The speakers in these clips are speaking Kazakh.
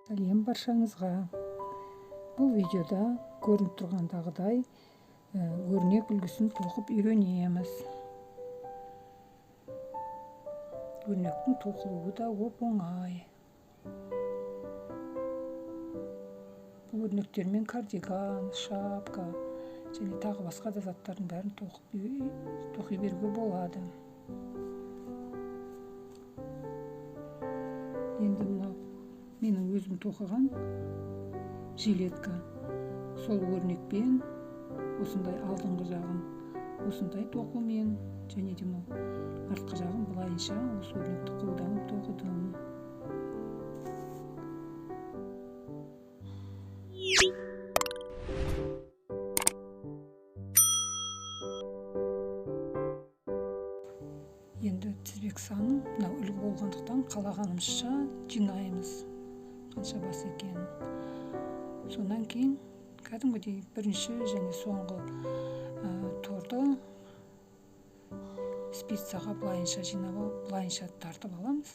Сәлем баршаңызға. Бұл видеода көрініп тұрғандағыдай өрнек үлгісін тоқып үйренеміз. Өрнектің тоқылуы да оп-оңай. Бұл өрнектермен кардиган, шапка және тағы басқа да заттардың бәрін тоқи беруге болады. Енді мынау менің өзім тоқыған жилетка. Сол өрнекпен осындай алдыңғы жағын осындай тоқумен және де артқы жағын былайынша осы өрнекті қолданып тоқыдым. Енді тізбек санын мынау үлгі болғандықтан қалағанымызша жинаймыз. Қанша бас екен. Сонан кейін кәдімгідей бірінші және соңғы торды спицаға былайынша жинап алып, былайынша тартып аламыз.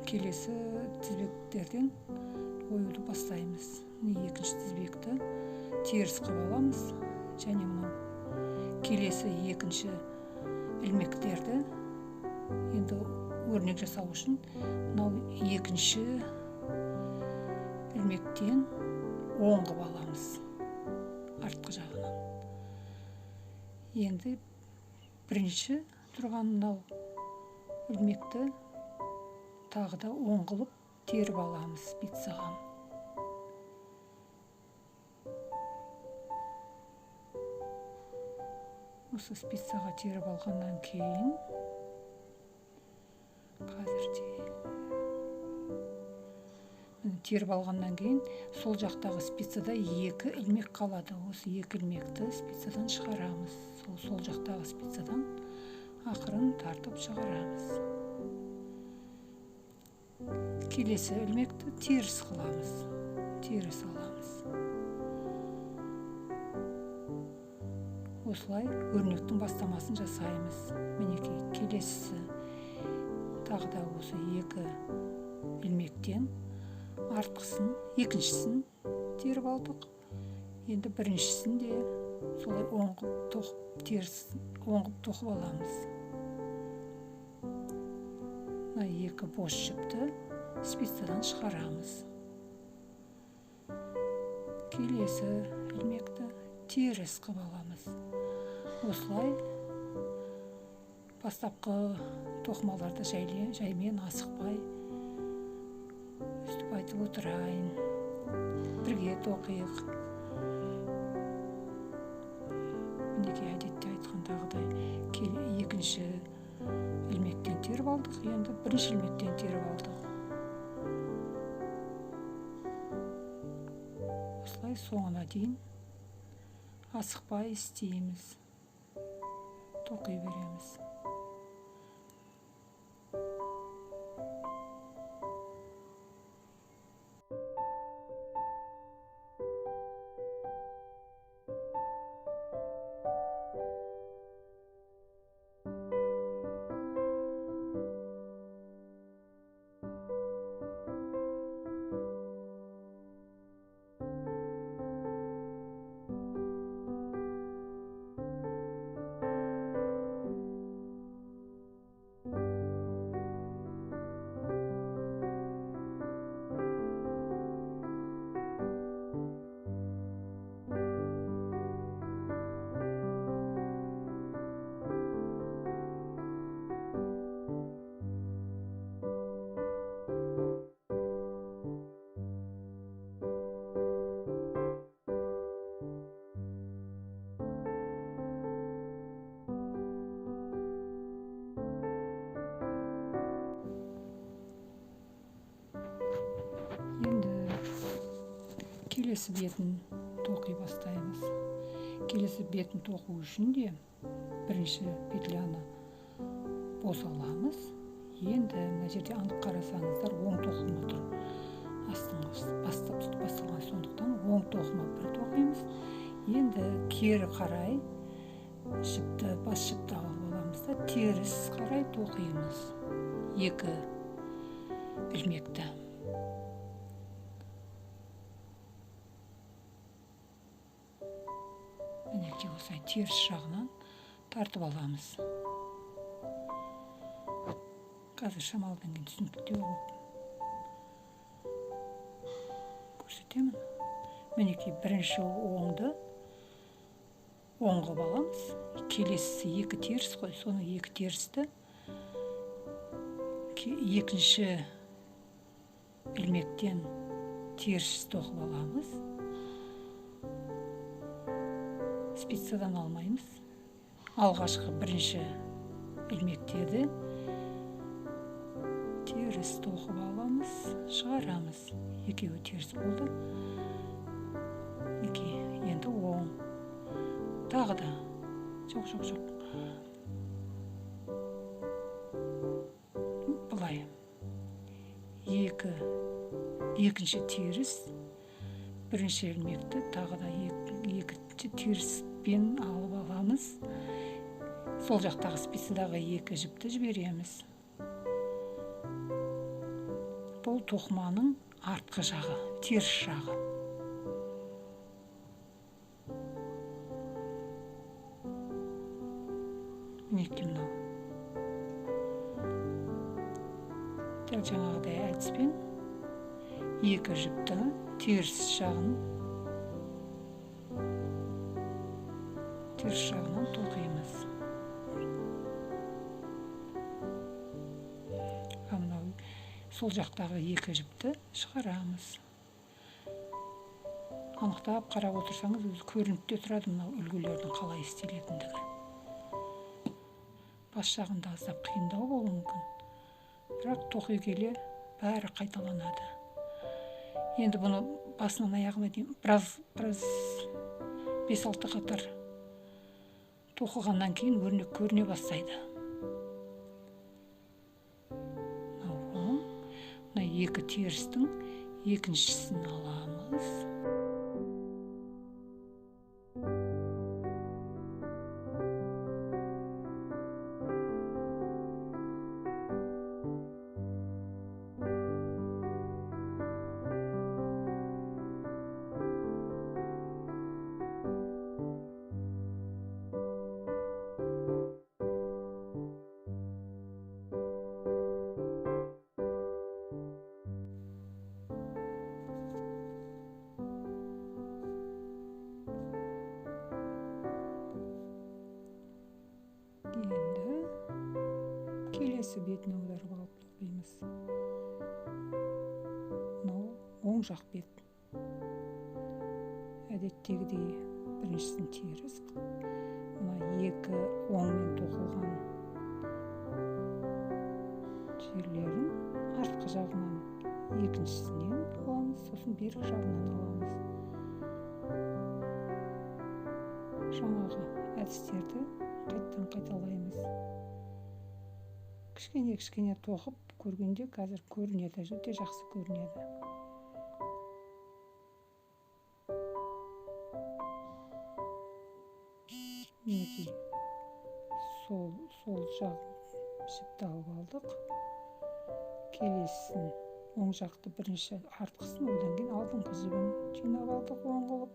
Келесі тізбектерден оюды бастаймыз. Екінші тізбекті теріс қылып аламыз және мынау келесі екінші ілмектерді енді өрнек жасау үшін мынау екінші ілмектен оң қылып аламыз артқы жағынан. Енді бірінші тұрған мынау ілмекті тағы да оң қылып теріп аламыз спицаға. Осы спицаға теріп алғаннан кейін теріп алғаннан кейін сол жақтағы спицада екі ілмек қалады. Осы екі ілмекті спицадан шығарамыз. Сол жақтағы спицадан ақырын тартып шығарамыз. Келесі ілмекті теріс қыламыз. Теріс аламыз. Осылай өрнектің бастамасын жасаймыз. Мінекей келесісі тағы да осы екі ілмектен артқысын, екіншісін теріп алдық. Енді біріншісін де солай оңғып тоқып, теріс оңғып тоқып аламыз. Мына екі бос жіпті спицадан шығарамыз. Келесі ілмекті теріс қылып аламыз. Осылай бастапқы тоқымаларды жаймен асықпай өстіп айтып отырайын. Бірге тоқиық. Мінекей әдетте айтқандағыдай екінші ілмектен теріп алдық, енді бірінші ілмектен теріп алдық. Осылай соңына дейін асықпай істейміз. Тоқи береміз. Келесі бетін тоқи бастаймыз. Келесі бетін тоқу үшін де бірінші петляны бос аламыз. Енді мына жерде анық қарасаңыздар оң тоқылма тұр. Астыңғы бастап басталған, сондықтан оң тоқыма бір тоқимыз. Енді кері қарай бас жіпті алып аламыз да теріс қарай тоқимыз. Екі ілмекті. осылай теріс жағынан тартып аламыз. Қазір шамалыдан кейін түсініктеу болып көрсетемін. Мінекей бірінші оңды оң қылып аламыз. Келесі екі теріс қой, соны екі терісті екінші ілмектен теріс тоқып аламыз. Спицадан алмаймыз. Алғашқы бірінші ілмектеді теріс тоқып аламыз, шығарамыз. Екеуі теріс болды. Енді оң. Тағы да. Жоқ. Бұлай. Екінші теріс. Бірінші ілмекті тағы да екінші теріспен алып аламыз. Сол жақтағы спицадағы екі жіпті жібереміз. Бұл тоқыманың артқы жағы, теріс жағы. Мінекей мынау. Дәл жаңағыдай әдіспен екі жіпті теріс жағынан тоқимыз. Мынау сол жақтағы екі жіпті шығарамыз. Анықтап қарап отырсаңыз, өзі көрініп те тұрады мынау үлгілердің қалай істелетіндігі. Бас жағында аздап қиындау болуы мүмкін, бірақ тоқи келе бәрі қайталанады. Енді бұны басынан аяғына дейін біраз 5-6 қатар тоқығаннан кейін өрнек көріне бастайды. Мына екі терістің екіншісін аламыз. Келесі бетін аударып алып тоқимыз. Мынау оң жақ бет. Әдеттегідей біріншісін теріс. Мына екі оңмен тоқылған жерлерін артқы жағынан екіншісінен аламыз, сосын бергі жағынан аламыз. Жаңағы әдістерді қайттан қайталаймыз. Кішкене тоқып көргенде қазір көрінеді, өте жақсы көрінеді. Мінекей сол жақ жіпті алып алдық. Келесін оң жақты бірінші артқысын, одан кейін алдыңғы жібін жинап алдық оң қылып.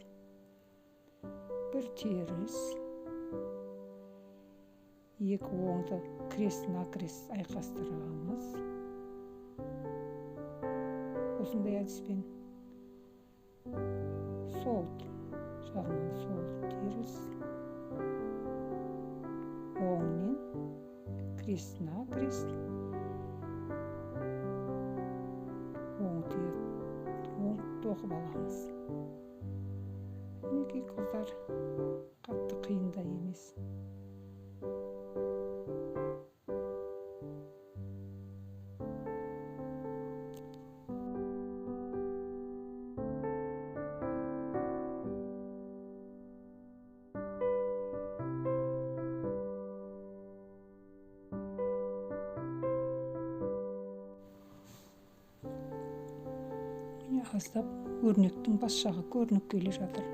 Бір теріс. Екі оңды крест-накрест айқастырамыз. Осындай әдіспен сол жағынан сол теріс. Оңмен крест-накрест. Оң тоқып аламыз. Мінекей қыздар, қатты қиын да емес. Аздап өрнектің бас жағы көрініп келе жатыр.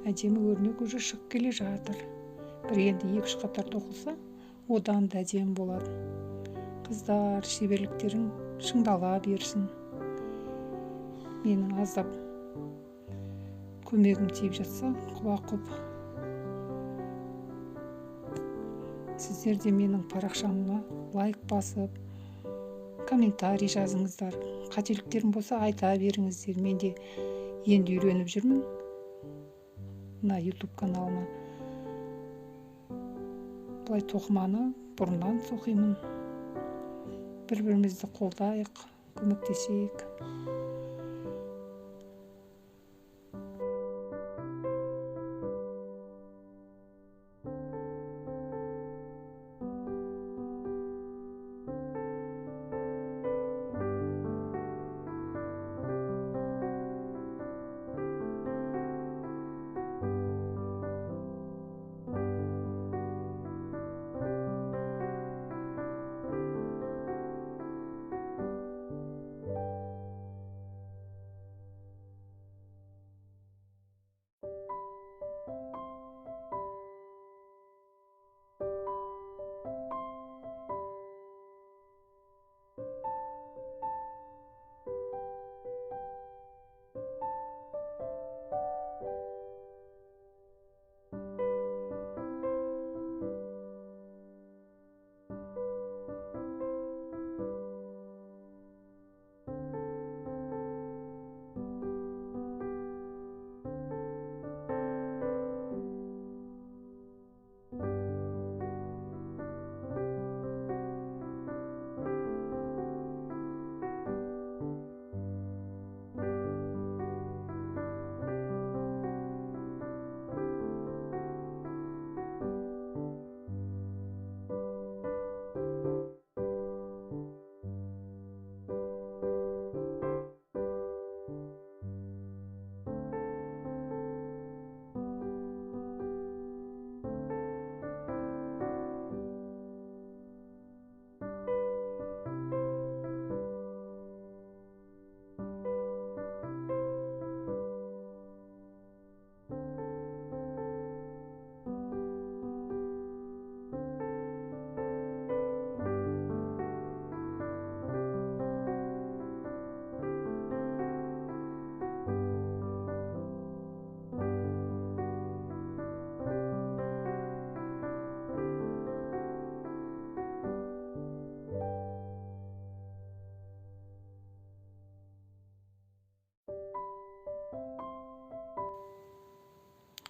әдемі өрнек уже шығып келе жатыр. Бір енді 2-3 қатар тоқылса, одан да әдемі болады. Қыздар, шеберліктерің шыңдала берсін. Менің аздап көмегім тиіп жатса, құба-құп. Сіздер де менің парақшамға лайк басып, комментарий жазыңыздар. Қателіктерім болса айта беріңіздер. Мен де енді үйреніп жүрмін мына YouTube каналыма. Бұлай тоқыманы бұрыннан соқимын. Бір-бірімізді қолдайық, көмектесейік.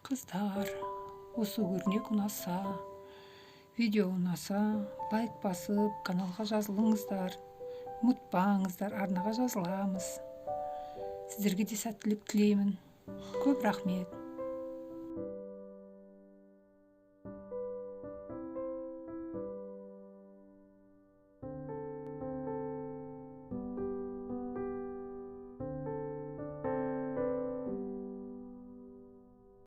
Қыздар, осы өрнек ұнаса, видео ұнаса, лайк басып, каналға жазылыңыздар. Ұмытпаңыздар, арнаға жазыламыз. Сіздерге де сәттілік тілеймін. Көп рахмет.